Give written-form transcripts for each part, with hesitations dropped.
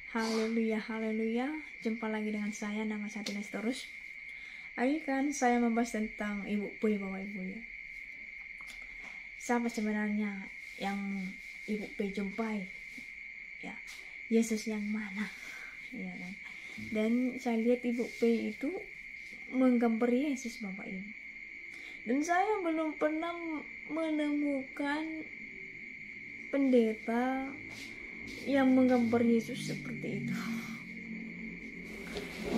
Haleluya, haleluya. Jumpa lagi dengan saya, nama saya Nestorus. Hari kan saya membahas tentang Ibu Pui, Bapak Ibu ya. Siapa sebenarnya yang Ibu Pui jumpai? Ya, Yesus yang mana? Ya kan. Dan saya lihat Ibu Pui itu menggambar Yesus, Bapak Ibu. Dan saya belum pernah menemukan pendeta yang menggambar Yesus seperti itu.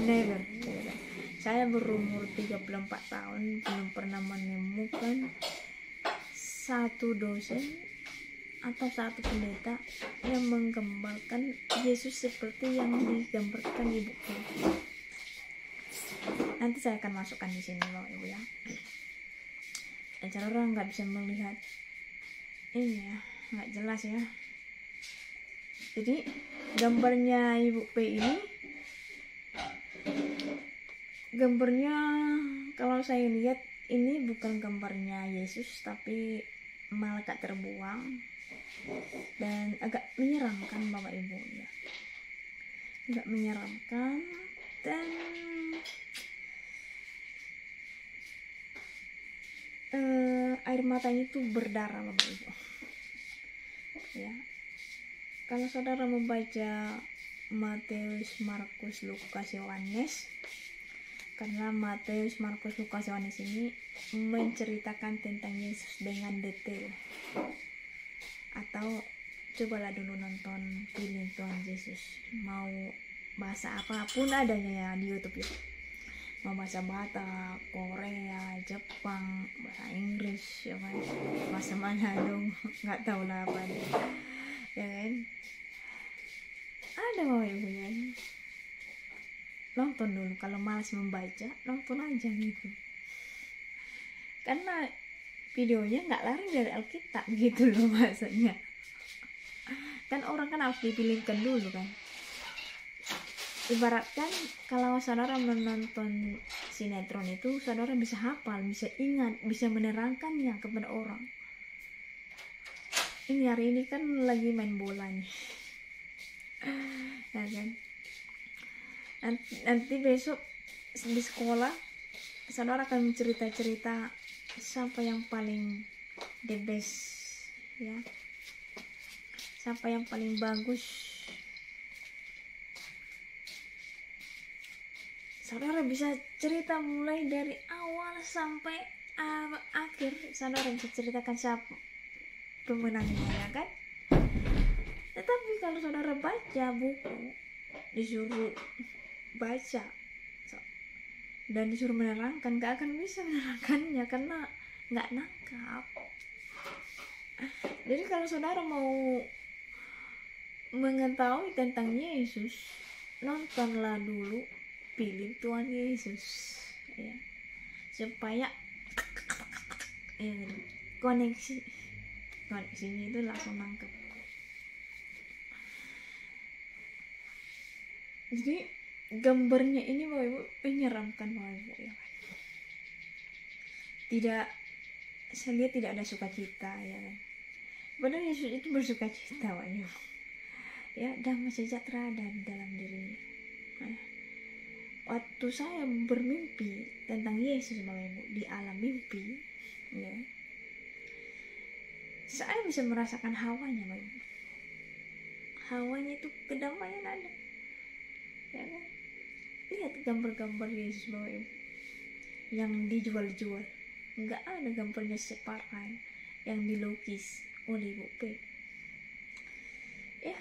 Never. Saya berumur 34 tahun belum pernah menemukan satu dosen atau satu pendeta yang menggambarkan Yesus seperti yang digambarkan Ibu. Nanti saya akan masukkan di sini, Bapak Ibu ya. Dan cara orang nggak bisa melihat ini ya, nggak jelas ya. Jadi gambarnya Ibu P ini, gambarnya kalau saya lihat ini bukan gambarnya Yesus tapi malaikat terbuang, dan agak menyeramkan Bapak Ibu ya. Agak menyeramkan dan air matanya itu berdarah Bapak Ibu ya. Kalau saudara membaca Matius, Markus, Lukas, Yohanes, karena Matius, Markus, Lukas, Yohanes ini menceritakan tentang Yesus dengan detail. Atau cobalah dulu nonton film Tuhan Yesus, mau bahasa apapun adanya ya di YouTube ya. Mau bahasa Batak, Korea, Jepang, bahasa Inggris, ya kan? Bahasa mana dong? Nggak tahu lah apa deh. Ya kan? Ada Bapak Ibu ya. Nonton dulu, kalau malas membaca nonton aja gitu, karena videonya nggak lari dari Alkitab gitu loh maksudnya. Kan orang kan harus dipilihkan dulu kan. Ibaratkan kalau saudara menonton sinetron itu, saudara bisa hafal, bisa ingat, bisa menerangkannya kepada orang. Ini hari ini kan lagi main bola nih ya kan. Nanti besok di sekolah saudara akan cerita-cerita siapa yang paling the best ya, siapa yang paling bagus. Saudara bisa cerita mulai dari awal sampai akhir. Saudara bisa ceritakan siapa pemenangnya ya kan. Tetapi kalau saudara baca buku, disuruh baca dan disuruh menerangkan, gak akan bisa menerangkannya karena gak nangkap. Jadi kalau saudara mau mengetahui tentang Yesus, nontonlah dulu film Tuhan Yesus ya, supaya ya, koneksinya itu langsung nangkep. Jadi gambarnya ini Bapak Ibu menyeramkan Bapak Ibu ya. Tidak, saya lihat tidak ada sukacita ya kan. Padahal Yesus itu bersukacita Bapak Ibu ya, damai sejahtera ada di dalam dirinya. Waktu saya bermimpi tentang Yesus Bapak Ibu di alam mimpi ya, saya bisa merasakan hawanya Bapak Ibu. Hawanya itu kedamaian ada ya kan. Lihat gambar-gambar Yesus Bapak Ibu yang dijual-jual, nggak ada gambarnya separai yang dilukis oleh Ibu P ya.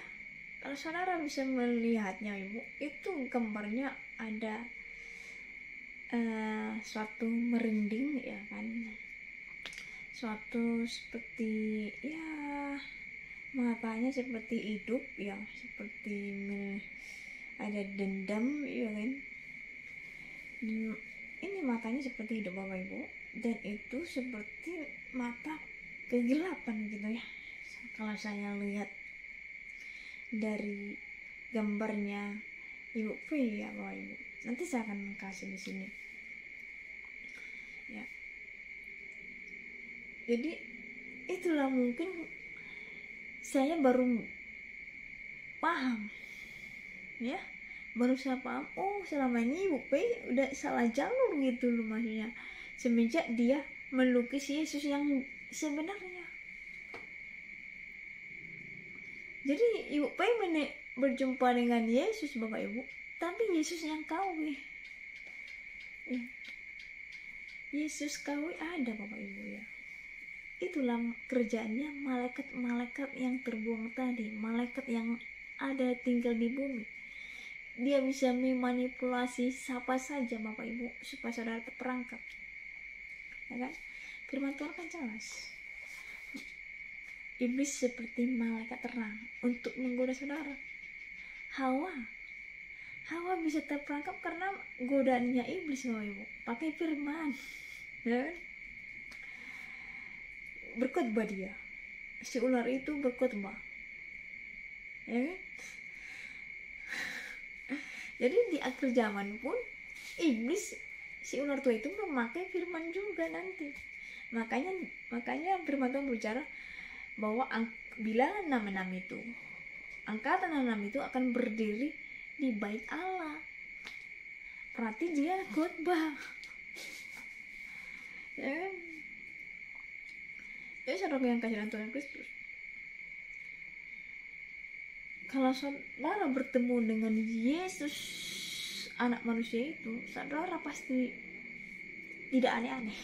Kalau saudara bisa melihatnya Ibu, itu gambarnya ada suatu merinding ya kan, suatu seperti ya matanya seperti hidup ya, seperti ada dendam ya kan. Ini matanya seperti hidup Bapak Ibu, dan itu seperti mata kegelapan gitu ya kalau saya lihat dari gambarnya Ibu P ya Bapak Ibu. Nanti saya akan kasih di sini ya. Jadi itulah mungkin saya baru paham ya, berusaha paham, oh selama ini Ibu P udah salah jalur gitu loh, maksudnya semenjak dia melukis Yesus yang sebenarnya. Jadi Ibu P berjumpa dengan Yesus Bapak Ibu, tapi Yesus yang KW ya. Yesus KW ada Bapak Ibu ya. Itulah kerjaannya malaikat-malaikat yang terbuang tadi, malaikat yang ada tinggal di bumi. Dia bisa memanipulasi siapa saja Bapak Ibu supaya saudara terperangkap, ya kan? Firman Tuhan kan jelas, iblis seperti malaikat terang untuk menggoda saudara. Hawa bisa terperangkap karena godaannya iblis Bapak Ibu, pakai firman, ya kan? Berkhotbah dia, si ular itu berkhotbah, ya kan? Jadi di akhir zaman pun iblis, si ular tua itu memakai firman juga nanti. Makanya firman Tuhan berbicara bahwa bilangan 66 itu, angkatan 66 itu akan berdiri di bait Allah. Berarti dia khotbah. Ya kan? Jadi saudara yang kasih dalam Tuhan Kristus, kalau saudara bertemu dengan Yesus anak manusia itu, saudara pasti tidak aneh-aneh.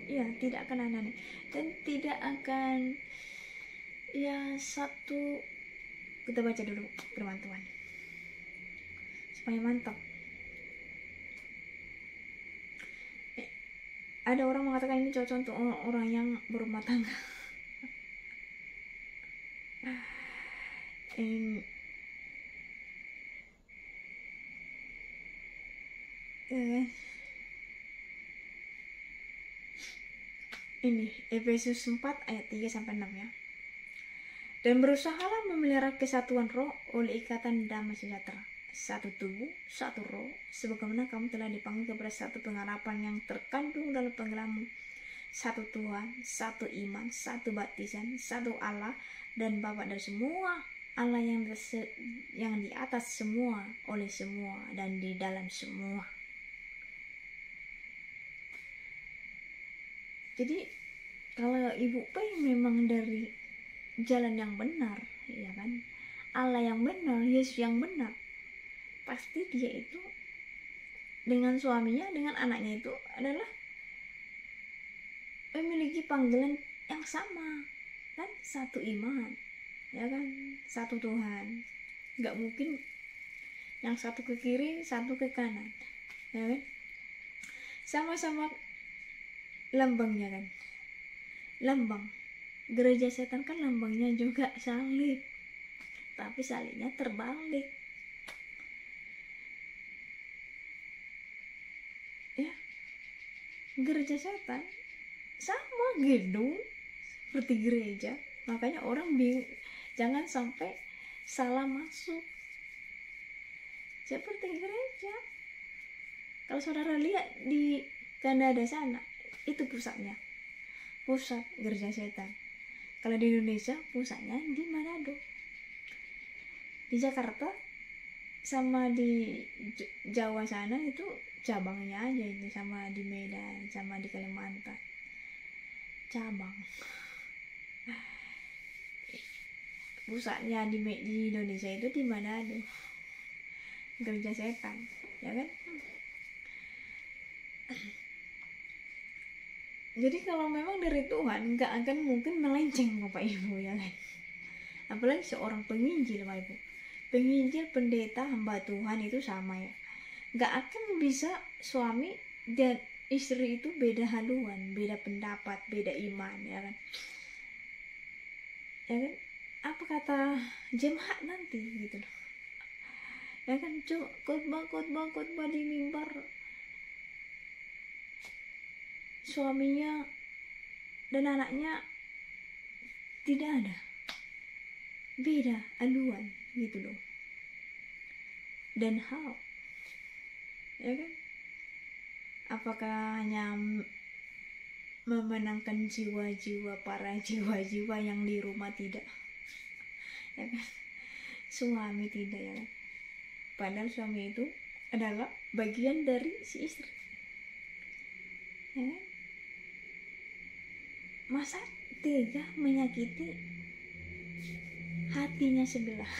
Iya, tidak akan aneh-aneh. Dan tidak akan ya satu. Kita baca dulu firman Tuhan supaya mantap. Ada orang mengatakan ini cocok untuk orang yang berumah tangga. Ini Efesus 4 ayat 3-6 ya. Dan berusahalah memelihara kesatuan roh oleh ikatan damai sejahtera, satu tubuh, satu roh, sebagaimana kamu telah dipanggil kepada satu pengharapan yang terkandung dalam panggilanmu, satu Tuhan, satu iman, satu baptisan, satu Allah dan Bapa dari semua, Allah yang di atas semua, oleh semua, dan di dalam semua. Jadi kalau Ibu P memang dari jalan yang benar, ya kan, Allah yang benar, Yesus yang benar, pasti dia itu dengan suaminya, dengan anaknya itu adalah memiliki panggilan yang sama, kan? Satu iman, ya kan, satu Tuhan. Nggak mungkin yang satu ke kiri, satu ke kanan, ya kan? Sama-sama lambangnya kan, lambang gereja setan kan lambangnya juga salib, tapi salibnya terbalik ya. Gereja setan sama gedung seperti gereja, makanya orang jangan sampai salah masuk seperti gereja. Kalau saudara lihat di Kanada sana, itu pusat gereja setan. Kalau di Indonesia pusatnya di Manado, di Jakarta, sama di Jawa sana itu cabangnya aja, itu sama di Medan, sama di Kalimantan cabang. Pusatnya di Indonesia itu di Manado, gereja setan, ya kan? Jadi kalau memang dari Tuhan, nggak akan mungkin melenceng Bapak Ibu, ya kan? Apalagi seorang penginjil Bapak Ibu, penginjil, pendeta, hamba Tuhan itu sama ya. Nggak akan bisa suami dan istri itu beda haluan, beda pendapat, beda iman, ya kan? Ya kan? Apa kata jemaat nanti gitu loh, ya kan? Khotbah di mimbar, suaminya dan anaknya tidak ada, beda haluan gitu loh. Dan ya kan? Apakah hanya memenangkan jiwa-jiwa, para jiwa-jiwa yang di rumah tidak, ya kan? Suami tidak, ya kan? padahal suami itu adalah bagian dari si istri, ya kan? Masa tega menyakiti hatinya sebelah,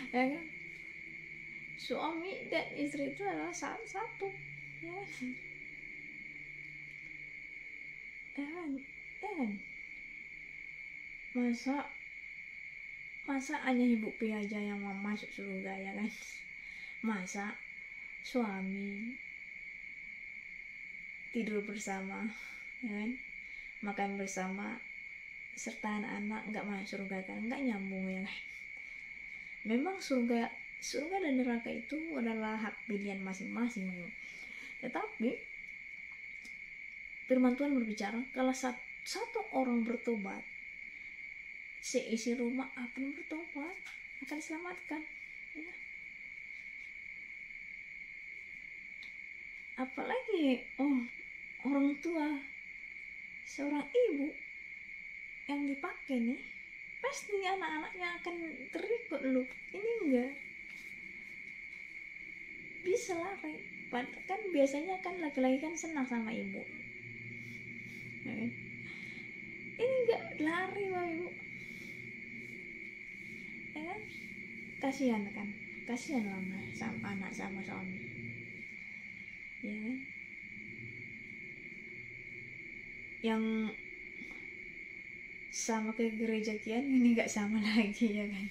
ya kan? Suami dan istri itu adalah satu, ya kan? Ya kan? Ya kan? Masa hanya ibu P aja yang mau masuk surga, ya kan? Masa suami tidur bersama, ya kan, makan bersama, serta anak-anak nggak masuk surga, kan nggak nyambung, ya kan? Memang surga dan neraka itu adalah hak pilihan masing-masing, tetapi firman Tuhan berbicara kalau satu orang bertobat, seisi rumah akan bertobat, akan diselamatkan, ya. Apalagi orang tua seorang ibu yang dipakai nih, pasti anak-anaknya akan terikut loh. Ini enggak bisa lari, kan biasanya kan laki-laki kan senang sama ibu, ya kan? Ini enggak lari sama ibu, ya kan? Kasihan lah sama anak sama suami, ya kan? Yang sama ke gereja kian ini nggak sama lagi, ya kan?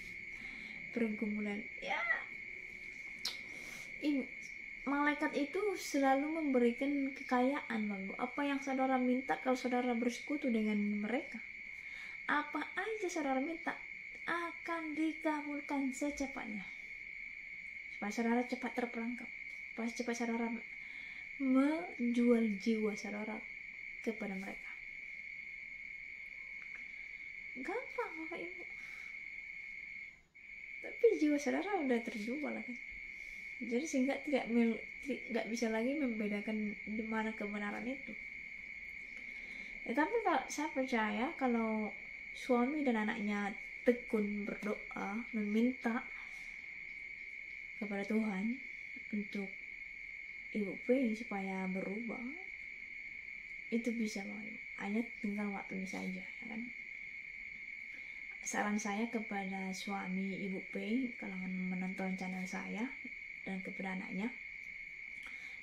Pergumulan, ya. Ini malaikat itu selalu memberikan kekayaan, Bang. Apa yang saudara minta, kalau saudara bersekutu dengan mereka, apa aja saudara minta akan dikabulkan secepatnya, supaya saudara cepat terperangkap, supaya cepat saudara menjual jiwa saudara kepada mereka. Gampang Bapak Ibu, tapi jiwa saudara udah terjual, kan? Jadi sehingga tidak bisa lagi membedakan di mana kebenaran itu. Tapi kalau saya percaya kalau suami dan anaknya tekun berdoa, meminta kepada Tuhan untuk Ibu P supaya berubah, itu bisa, Bapak. Hanya tinggal waktunya saja, ya kan? Saran saya kepada suami Ibu P kalau menonton channel saya dan kepada anaknya,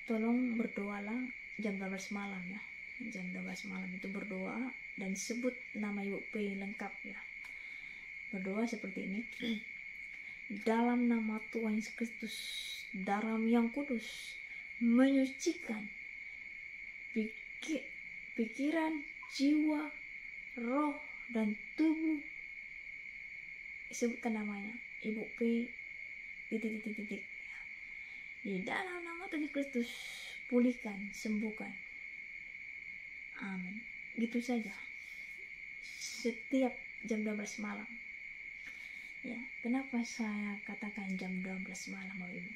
tolong berdoalah jam 12 malam, ya. Jam 12 malam itu berdoa dan sebut nama Ibu P lengkap, ya. Berdoa seperti ini. Dalam nama Tuhan Yesus Kristus, darah yang kudus menyucikan pikiran, jiwa, roh, dan tubuh. Sebutkan namanya, Ibu P titik. Di dalam nama Tuhan Kristus, pulihkan, sembuhkan. Amin. Gitu saja. Setiap jam 12 malam. Ya, kenapa saya katakan jam 12 malam, Bapak Ibu?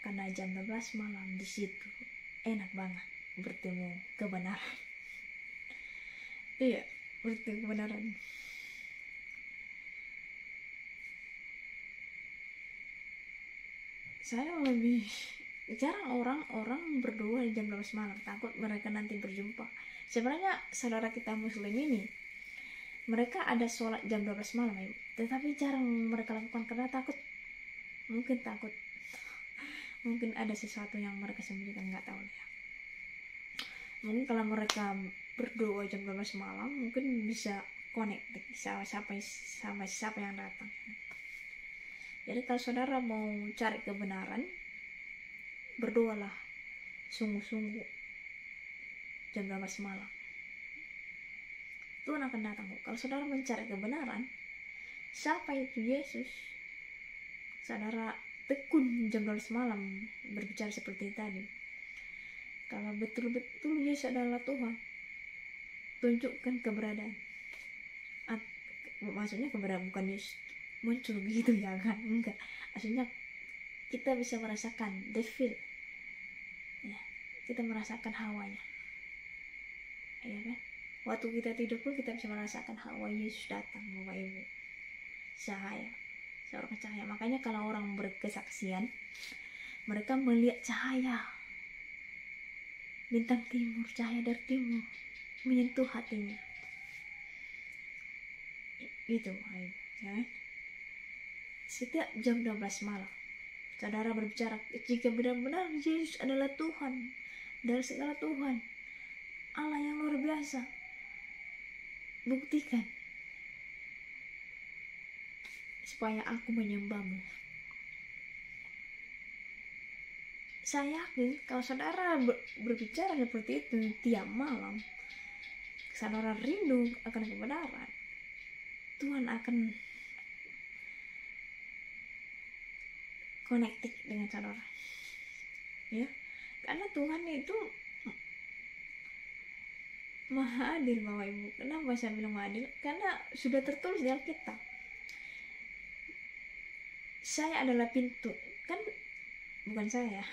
Karena jam 12 malam di situ enak banget bertemu kebenaran. Iya, bertemu kebenaran. Saya lebih jarang orang berdoa di jam 12 malam, takut mereka nanti berjumpa. Sebenarnya saudara kita muslim ini, mereka ada sholat jam 12 malam, Ibu, tetapi jarang mereka lakukan karena mungkin ada sesuatu yang mereka sembunyikan, nggak tahu ya. Mungkin kalau mereka berdoa jam 12 malam, mungkin bisa connect sama siapa yang datang. Jadi kalau saudara mau cari kebenaran, berdoalah sungguh-sungguh jam 12 malam. Tuhan akan datang. Kalau saudara mencari kebenaran, siapa itu Yesus, saudara tekun jam 12 malam berbicara seperti tadi. Kalau betul-betul Yesus adalah Tuhan, tunjukkan keberadaan. Maksudnya keberadaan bukan Yesus muncul gitu, ya kan? Enggak. Maksudnya kita bisa merasakan the feel, ya, kita merasakan hawanya, ya kan? Waktu kita tidur pun kita bisa merasakan hawa Yesus datang, Bapak Ibu. Cahaya seorang cahaya. Makanya kalau orang berkesaksian, mereka melihat cahaya bintang timur, cahaya dari timur menyentuh hatinya. Itu ya. Setiap jam 12 malam saudara berbicara, jika benar-benar Yesus adalah Tuhan dari segala Tuhan, Allah yang luar biasa, buktikan supaya aku menyembahmu. Saya yakin kalau saudara berbicara seperti itu tiap malam, saudara rindu akan kebenaran, Tuhan akan connected dengan saudara, ya. Karena Tuhan itu maha adil, Bapak Ibu. Kenapa saya bilang maha adil? Karena sudah tertulis di Alkitab, saya adalah pintu. Kan bukan saya,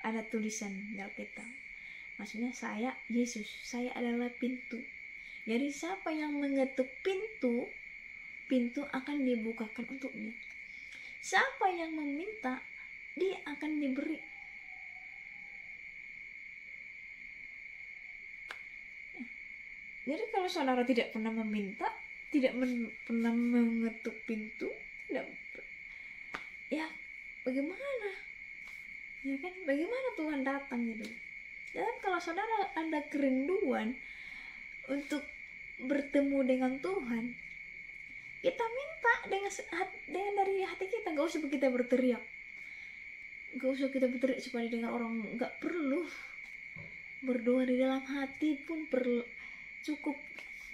ada tulisan di Alkitab. Maksudnya saya, Yesus, saya adalah pintu. Jadi siapa yang mengetuk pintu, pintu akan dibukakan untuknya. Siapa yang meminta, dia akan diberi. Jadi kalau saudara tidak pernah meminta, tidak pernah mengetuk pintu, tidak, ya bagaimana? Ya kan, bagaimana Tuhan datang gitu? Dan kalau saudara ada kerinduan untuk bertemu dengan Tuhan, kita minta dengan dari hati kita, gak usah kita berteriak, gak usah kita berteriak supaya dengar orang, gak perlu. Berdoa di dalam hati pun perlu, cukup,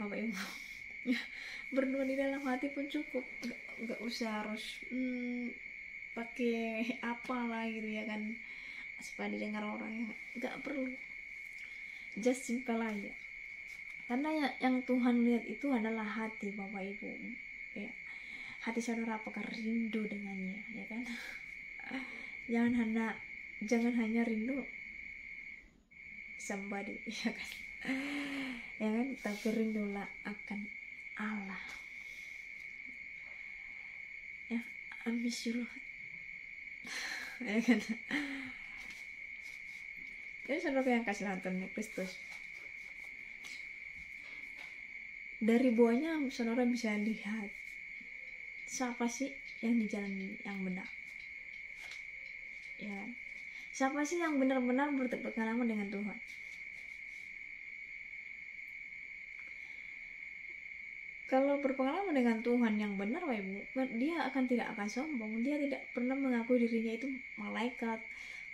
Bapak Ibu. Berdoa di dalam hati pun cukup, gak usah harus pakai apalah gitu ya kan, supaya didengar orang, ya gak perlu, just simple aja. Karena yang Tuhan lihat itu adalah hati, Bapak Ibu, ya. Hati saudara apakah rindu dengannya, ya kan? Jangan hanya rindu somebody, ya kan? Ya kan, tapi rindulah akan Allah. Ya, I miss you Lord. Ya kan? Jadi saudara yang kasih nonton Kristus, dari buahnya saudara bisa lihat siapa sih yang di jalan yang benar, ya kan? Siapa sih yang benar-benar berpengalaman dengan Tuhan? Kalau berpengalaman dengan Tuhan yang benar, Ibu, dia tidak akan sombong. Dia tidak pernah mengakui dirinya itu malaikat,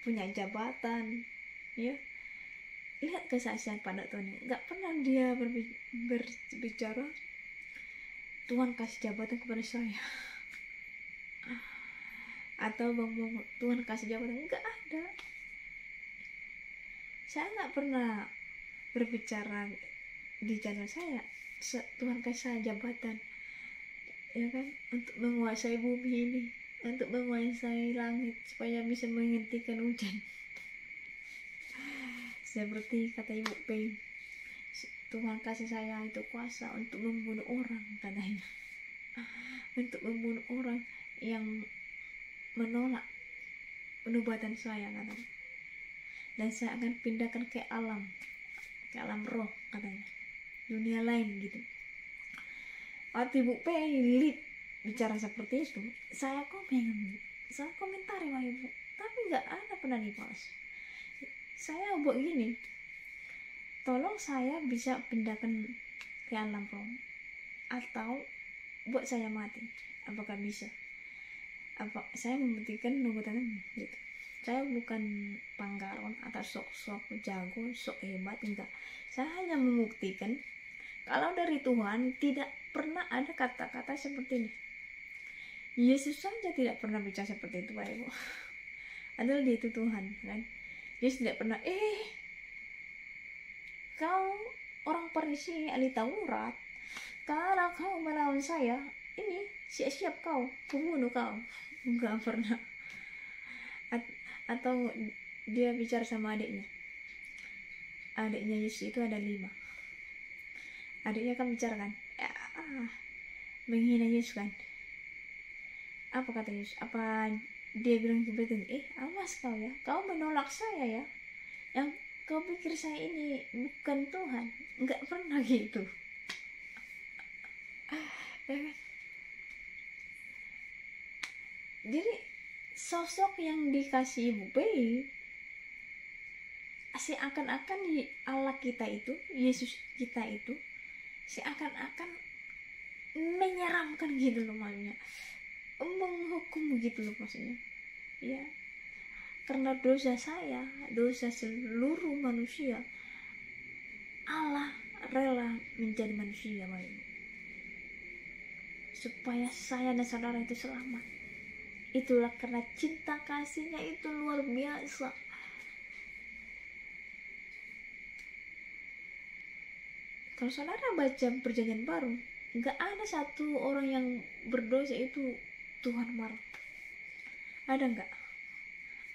punya jabatan, ya. Lihat kesaksian pada Tuhan, nggak pernah dia berbicara Tuhan kasih jabatan kepada saya, atau bang Tuhan kasih jabatan, nggak ada. Saya nggak pernah berbicara di channel saya Tuhan kasih saya jabatan, ya kan, untuk menguasai bumi ini, untuk menguasai langit supaya bisa menghentikan hujan. Seperti kata Ibu Pei, Tuhan kasih saya itu kuasa untuk membunuh orang, katanya. Untuk membunuh orang yang menolak penobatan saya, katanya. Dan saya akan pindahkan ke alam roh, katanya, dunia lain gitu. Waktu Ibu Pei bicara seperti itu, saya komentari, Wah Ibu, tapi nggak ada pernah dibalas. Saya buat gini, tolong saya bisa pindahkan ke alam roh, atau buat saya mati, apakah bisa? Apa saya membuktikan nubuatan gitu? Saya bukan panggaron atau sok-sok jago, sok hebat, enggak. Saya hanya membuktikan kalau dari Tuhan tidak pernah ada kata-kata seperti ini. Yesus saja tidak pernah bicara seperti itu, Pak Ibu. Adalah dia itu Tuhan, kan? Yesus tidak pernah, kau orang Farisi, ahli Taurat, kalau kau melawan saya, ini siap-siap kau, pembunuh kau. Enggak pernah. Atau dia bicara sama adiknya Yesus itu ada 5. Adiknya kan bicara kan, menghina Yesus kan, Apa kata Yesus? Apa dia bilang seperti ini? Awas kau ya, kau menolak saya ya. Yang kau pikir saya ini bukan Tuhan. Enggak pernah gitu. Ya kan? Jadi sosok yang dikasih Ibu Pei seakan-akan Allah kita itu, Yesus kita itu seakan-akan menyeramkan gitu loh, maksudnya menghukum gitu loh maksudnya ya, karena dosa saya, dosa seluruh manusia, Allah rela menjadi manusia baik supaya saya dan saudara itu selamat. Itulah karena cinta kasihnya itu luar biasa. Kalau saudara baca perjanjian baru, gak ada satu orang yang berdosa itu Tuhan marah. Ada nggak?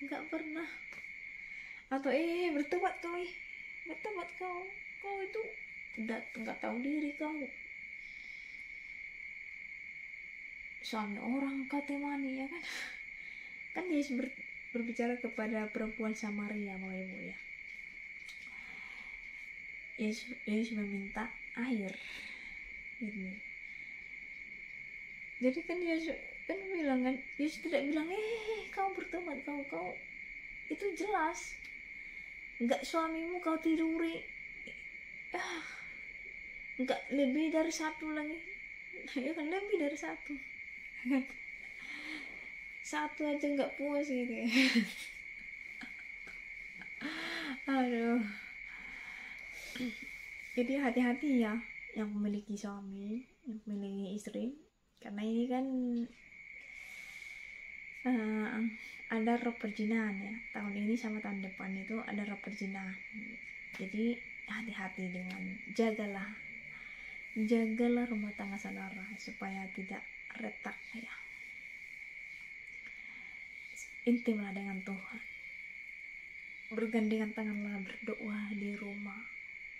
Nggak pernah. Atau bertobat kau, bertobat kau itu nggak tahu diri kau. Suami orang kau temani ya kan? Kan Yesus berbicara kepada perempuan Samaria, Bapak Ibu ya. Yesus meminta air. Gitu. Jadi kan Yesus kan bilang kan, Yesus tidak bilang kau bertobat kau itu jelas nggak suamimu kau tiduri, nggak lebih dari satu lagi ya kan, lebih dari satu satu aja nggak puas gitu ya. Aduh, jadi hati-hati ya yang memiliki suami, yang memiliki istri, karena ini kan ada roh perzinahan ya, tahun ini sama tahun depan itu ada roh perzinahan. Jadi hati-hati dengan jagalah rumah tangga saudara supaya tidak retak ya. Intimlah dengan Tuhan, bergandengan tanganlah berdoa di rumah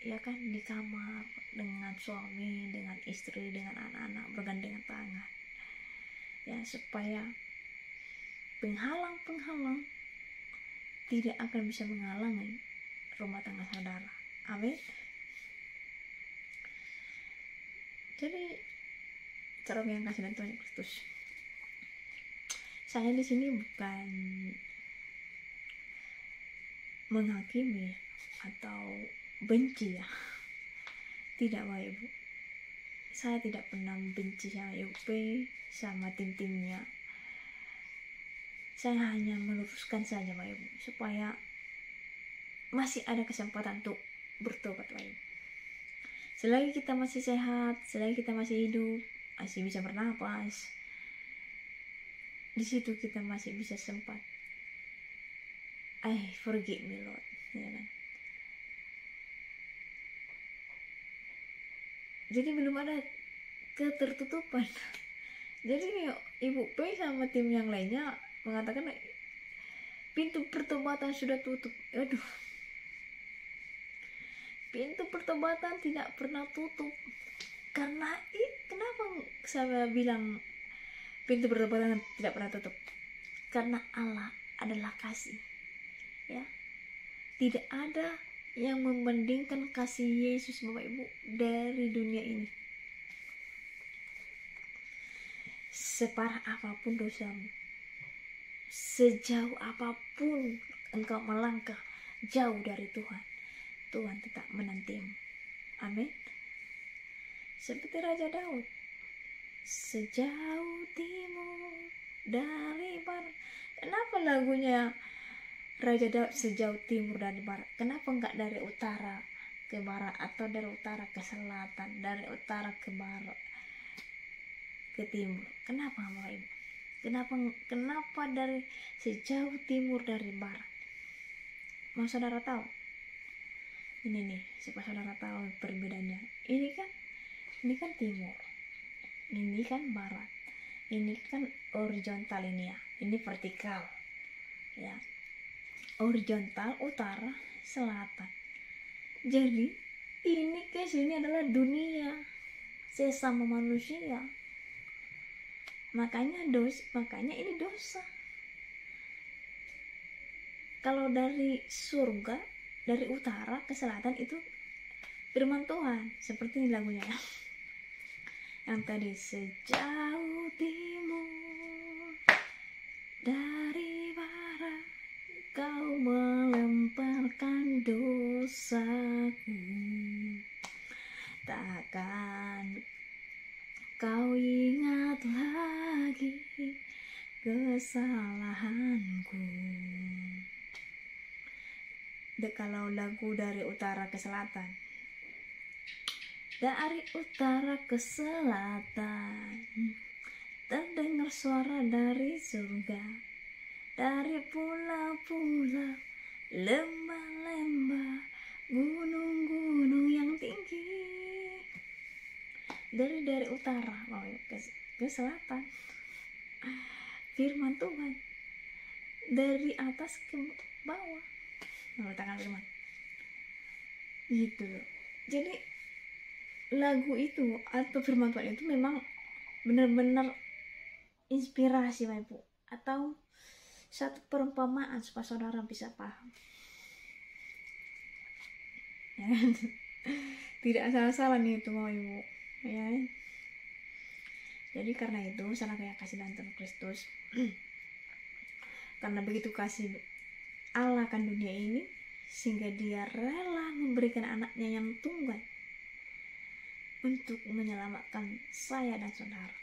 ya kan, di kamar dengan suami, dengan istri, dengan anak-anak, bergandengan tangan ya, supaya penghalang tidak akan bisa menghalangi rumah tangga saudara. Amin. Jadi cara yang kasih dan Tuhan Kristus, saya di sini bukan menghakimi atau benci ya, tidak Bapak Ibu. Saya tidak pernah benci sama Ibu P, sama tim-timnya. Saya hanya meluruskan saja Bapak Ibu, supaya masih ada kesempatan untuk bertobat Bapak Ibu. Selagi kita masih sehat, selagi kita masih hidup, masih bisa bernapas, di situ kita masih bisa sempat forgive me Lord ya kan. Jadi belum ada ketertutupan. Jadi Ibu P sama tim yang lainnya mengatakan pintu pertobatan sudah tutup. Aduh, pintu pertobatan tidak pernah tutup. Karena kenapa saya bilang pintu pertobatan tidak pernah tutup? Karena Allah adalah kasih ya. Tidak ada yang membandingkan kasih Yesus Bapak Ibu dari dunia ini. Separah apapun dosamu, sejauh apapun engkau melangkah jauh dari Tuhan, Tuhan tetap menantimu. Amin. Seperti Raja Daud, sejauh timur dari barat. Kenapa lagunya Raja Daud sejauh timur dari barat? Kenapa enggak dari utara ke barat, atau dari utara ke selatan, dari utara ke barat, ke timur? Kenapa Bapak Ibu? Kenapa dari sejauh timur dari barat? Mau saudara tahu? Ini nih, supaya saudara tahu perbedaannya. Ini kan timur, ini kan barat, ini kan horizontal ini ya, ini vertikal ya, horizontal utara selatan. Jadi ini ke sini adalah dunia sesama manusia. Makanya ini dosa. Kalau dari surga, dari utara ke selatan itu firman Tuhan, seperti ini lagunya ya. Yang tadi, sejauh timur dari barat kau melemparkan dosaku, takkan kau ingat lagi kesalahanku. Kalau lagu dari utara ke selatan, dari utara ke selatan terdengar suara dari surga, dari pulau-pulau, lembah-lembah, gunung-gunung yang tinggi. Dari utara ke selatan, firman Tuhan. Dari atas ke bawah, meletakkan firman gitu loh. Jadi lagu itu atau firman Tuhan itu memang benar-benar inspirasi Bapak Ibu, atau satu perumpamaan supaya saudara bisa paham ya. Tidak salah-salah nih itu Bapak Ibu ya. Jadi karena itu salah kayak kasih dalam Tuhan Kristus karena begitu kasih Allah akan dunia ini sehingga dia rela memberikan anaknya yang tunggal untuk menyelamatkan saya dan saudara.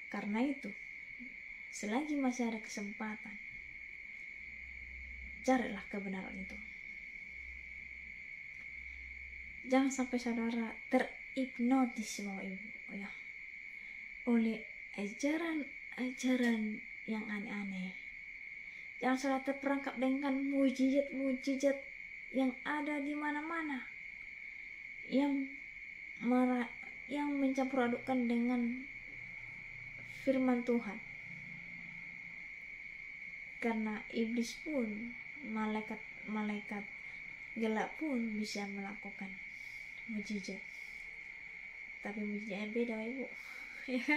Karena itu selagi masih ada kesempatan, carilah kebenaran itu. Jangan sampai saudara terhipnotis Bapak Ibu ya, oleh ajaran yang aneh-aneh. Jangan saudara terperangkap dengan mujizat-mujizat yang ada di mana-mana, yang mencampur adukkan dengan firman Tuhan. Karena iblis pun, malaikat gelap pun bisa melakukan mujizat, tapi mujizatnya beda Ibu ya.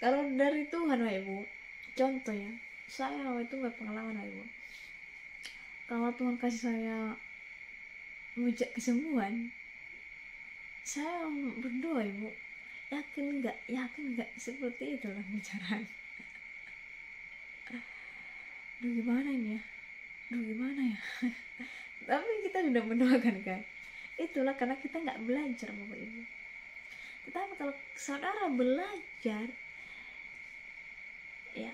Kalau dari Tuhan Ibu, contoh ya, saya itu gak pengalaman Ibu. Kalau Tuhan kasih saya mujizat kesembuhan, saya berdoa Ibu, yakin nggak seperti itulah bicaraan. Gimana ini ya, gimana ya. Tapi kita sudah mendoakan kan, itulah karena kita nggak belajar Bapak Ibu. Tetapi kalau saudara belajar ya,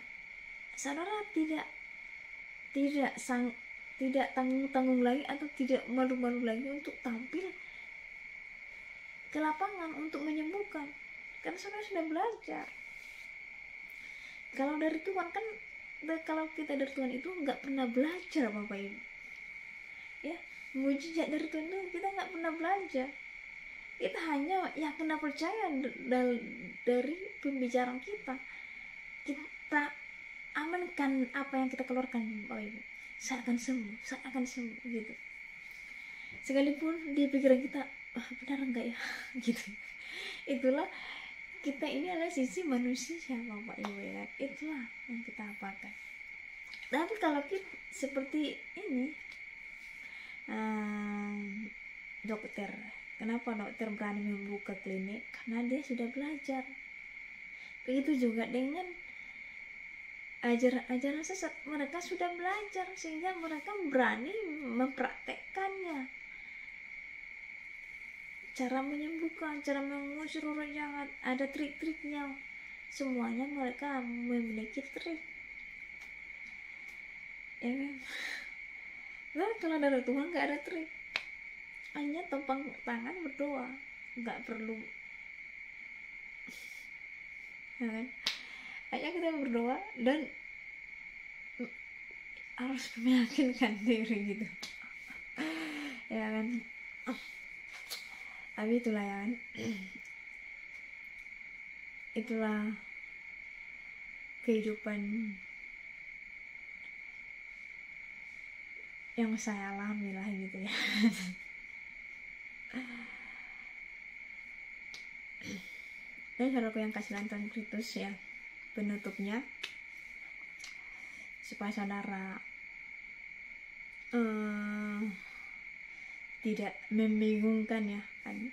saudara tidak tanggung lagi atau tidak malu-malu lagi untuk tampil ke lapangan untuk menyembuhkan, karena saudara sudah belajar. Kalau dari Tuhan kan, kalau kita dari Tuhan itu nggak pernah belajar Bapak Ibu ya. Mujizat dari Tuhan itu kita nggak pernah belajar, kita hanya yakin dan percaya dari pembicaraan kita amankan apa yang kita keluarkan Bapak Ibu. Saya akan sembuh gitu. Sekalipun di pikiran kita, benar enggak ya gitu. Itulah kita ini adalah sisi manusia Bapak Ibu ya. Itulah yang kita apakan. Tapi kalau kita seperti ini, dokter, kenapa dokter berani membuka klinik? Karena dia sudah belajar. Begitu juga dengan ajaran sesat, mereka sudah belajar sehingga mereka berani mempraktekkannya. Cara menyembuhkan, cara mengusir roh jahat, ada trik-triknya. Semuanya mereka memiliki trik ya kan. Nah, kalau dari Tuhan nggak ada trik, hanya tepang tangan berdoa, nggak perlu ya kan? Hanya kita berdoa dan harus meyakinkan diri gitu ya kan. Tapi itulah ya kan, itulah kehidupan yang saya alami lah gitu ya. Dan saudaraku yang kasih Tuhan Kristus ya, penutupnya supaya saudara tidak membingungkan ya kan,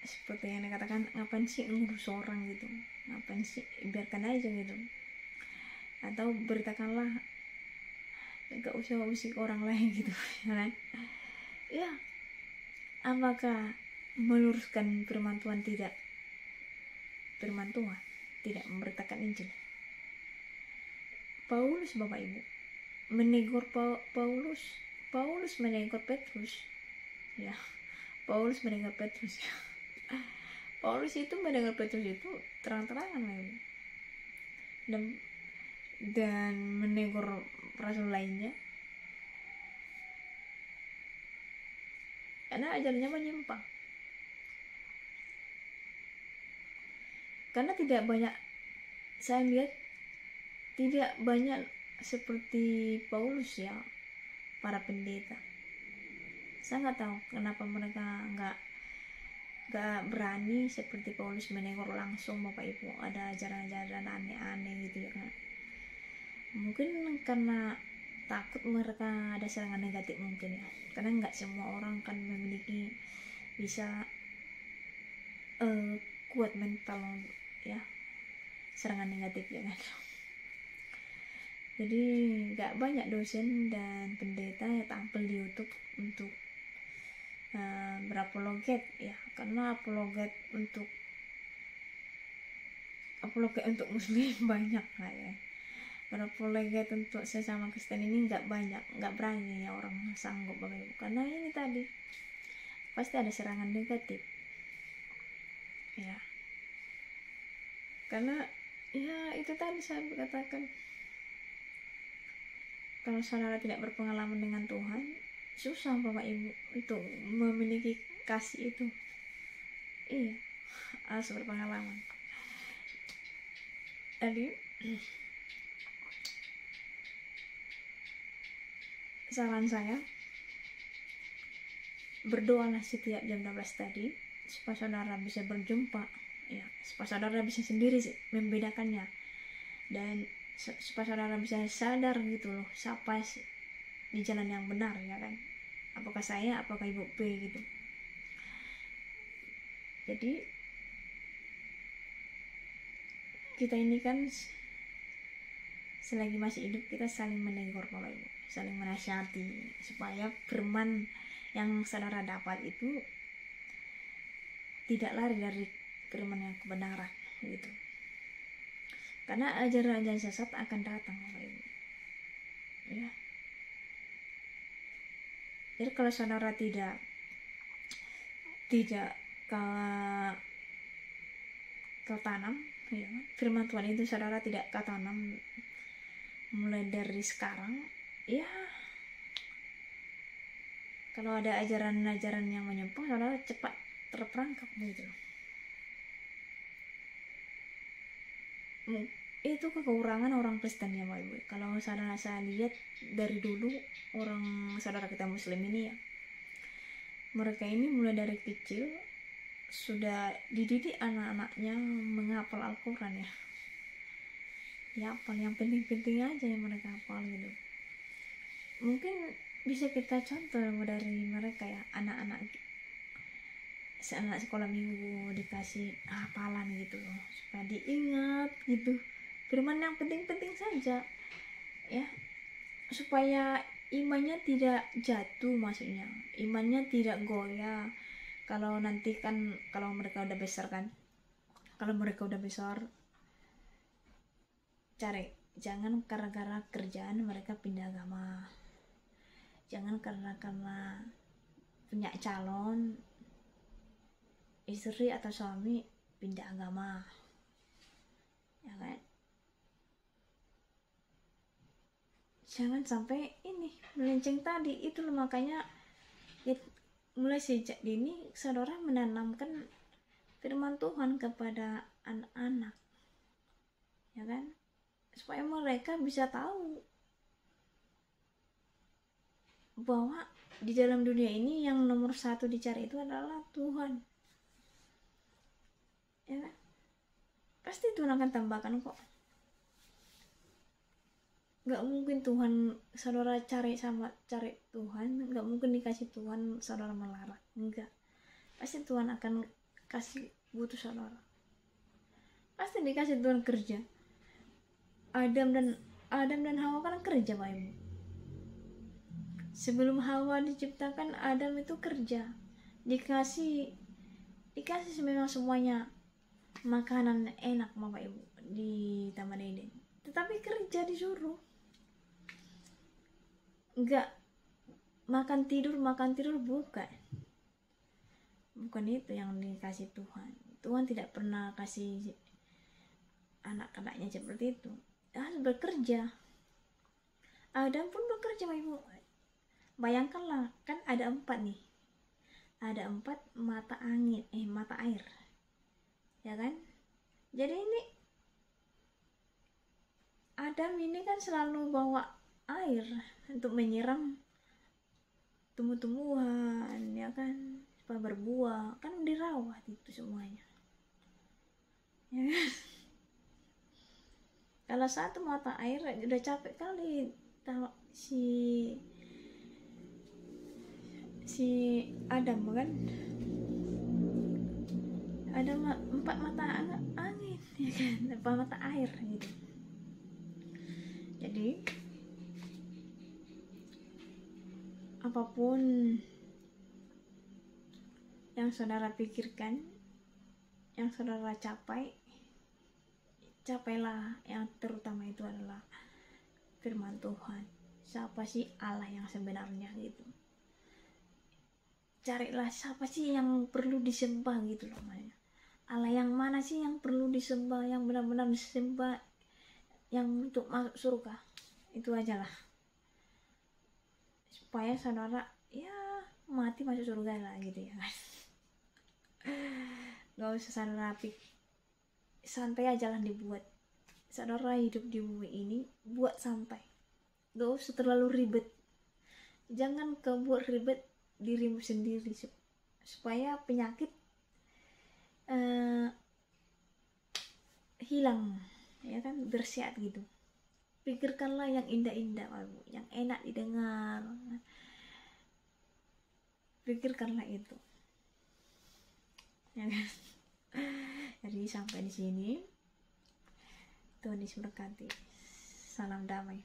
seperti yang dikatakan, ngapain sih ngurus orang gitu, ngapain sih, biarkan aja gitu, atau beritakanlah, gak usah usik orang lain gitu kan ya. Apakah meluruskan firman Tuhan tidak, firman Tuhan tidak memberitakan Injil? Paulus Bapak Ibu menegur Paulus menegur Petrus ya. Paulus menegur Petrus ya. Paulus itu menegur Petrus itu terang-terangan ya. Dan menegur rasul lainnya karena ajarannya menyimpang. Karena tidak banyak, saya lihat tidak banyak seperti Paulus ya, para pendeta. Saya nggak tahu kenapa mereka nggak berani seperti Paulus menegur langsung Bapak Ibu. Ada ajaran-ajaran aneh-aneh gitu ya kan. Mungkin karena takut mereka ada serangan negatif mungkin ya. Karena nggak semua orang kan memiliki bisa kuat mental ya, serangan negatif ya kan. Jadi nggak banyak dosen dan pendeta yang tampil di YouTube untuk berapologet ya, karena apologet untuk muslim banyak lah ya. Berapologet untuk sesama Kristen ini nggak banyak, nggak berani ya orang sanggup Bapak Ibu, karena ini tadi pasti ada serangan negatif ya. Karena ya itu tadi saya katakan, kalau saudara tidak berpengalaman dengan Tuhan, susah Bapak Ibu untuk memiliki kasih itu. Iya, harus berpengalaman. Jadi saran saya, berdoalah setiap jam 12 tadi supaya saudara bisa berjumpa ya, supaya saudara bisa sendiri membedakannya, dan supaya saudara bisa sadar gitu loh, siapa di jalan yang benar ya kan, apakah saya, apakah Ibu P gitu. Jadi kita ini kan selagi masih hidup kita saling menegur Bapak Ibu, saling menasihati supaya firman yang saudara dapat itu tidak lari dari firman yang kebenaran gitu. Karena ajaran-ajaran sesat akan datang Bapak Ibu ya. Jadi kalau saudara tidak kau tanam ya, firman Tuhan itu saudara tidak kau tanam mulai dari sekarang ya, kalau ada ajaran-ajaran yang menyimpang, saudara cepat terperangkap gitu. Itu kekurangan orang Kristen ya Bapak Ibu. Kalau saudara saya lihat dari dulu orang saudara kita Muslim ini ya, mereka ini mulai dari kecil sudah dididik anak-anaknya menghafal Al-Quran ya. Ya hafal yang penting-penting aja yang mereka hafal gitu. Mungkin bisa kita contoh dari mereka ya, anak sekolah minggu dikasih hafalan gitu loh, supaya diingat gitu firman yang penting-penting saja ya, supaya imannya tidak jatuh, maksudnya imannya tidak goyah. Kalau nanti kan kalau mereka udah besar jangan karena kerjaan mereka pindah agama, jangan karena punya calon istri atau suami pindah agama ya kan. Jangan sampai ini melenceng tadi itu loh. Makanya ya, mulai sejak dini saudara menanamkan firman Tuhan kepada anak-anak ya kan, supaya mereka bisa tahu bahwa di dalam dunia ini yang nomor 1 dicari itu adalah Tuhan. ya kan? Pasti Tuhan akan tambahkan kok. Nggak mungkin Tuhan saudara cari Tuhan, nggak mungkin dikasih Tuhan saudara melarat, enggak. Pasti Tuhan akan kasih butuh saudara, pasti dikasih Tuhan kerja. Adam dan Hawa kan kerja Pak Ibu. Sebelum Hawa diciptakan, Adam itu kerja, dikasih memang semuanya makanan enak Bapak Ibu di Taman Eden, tetapi kerja disuruh. Enggak makan tidur bukan itu yang dikasih Tuhan. Tuhan tidak pernah kasih anak-anaknya seperti itu, harus bekerja. Adam pun bekerja Bapak Ibu. Bayangkanlah, kan ada 4 nih, ada 4 mata air, ya kan? Jadi ini Adam ini kan selalu bawa air untuk menyiram tumbuh-tumbuhan, ya kan, supaya berbuah, kan dirawat itu semuanya, ya kan? Kalau satu mata air udah capek kali, kalau si Adam kan ada 4 mata angin, ya kan, 4 mata air gitu. Jadi apapun yang saudara pikirkan, yang saudara capailah. Yang terutama itu adalah firman Tuhan. Siapa sih Allah yang sebenarnya gitu. Carilah siapa sih yang perlu disembah gitu loh. Allah yang mana sih yang perlu disembah, yang benar-benar disembah, yang untuk masuk surga. Itu aja lah, supaya saudara ya mati masuk surga lah gitu ya. Gak usah saudara santai aja lah dibuat. Saudara hidup di bumi ini buat santai, gak usah terlalu ribet. Jangan kebuat ribet dirimu sendiri, supaya penyakit hilang, ya kan, bersehat gitu. Pikirkanlah yang indah-indah, yang enak didengar. Pikirkanlah itu, ya kan? Jadi sampai di sini, Tuhan Yesus berkati. Salam damai.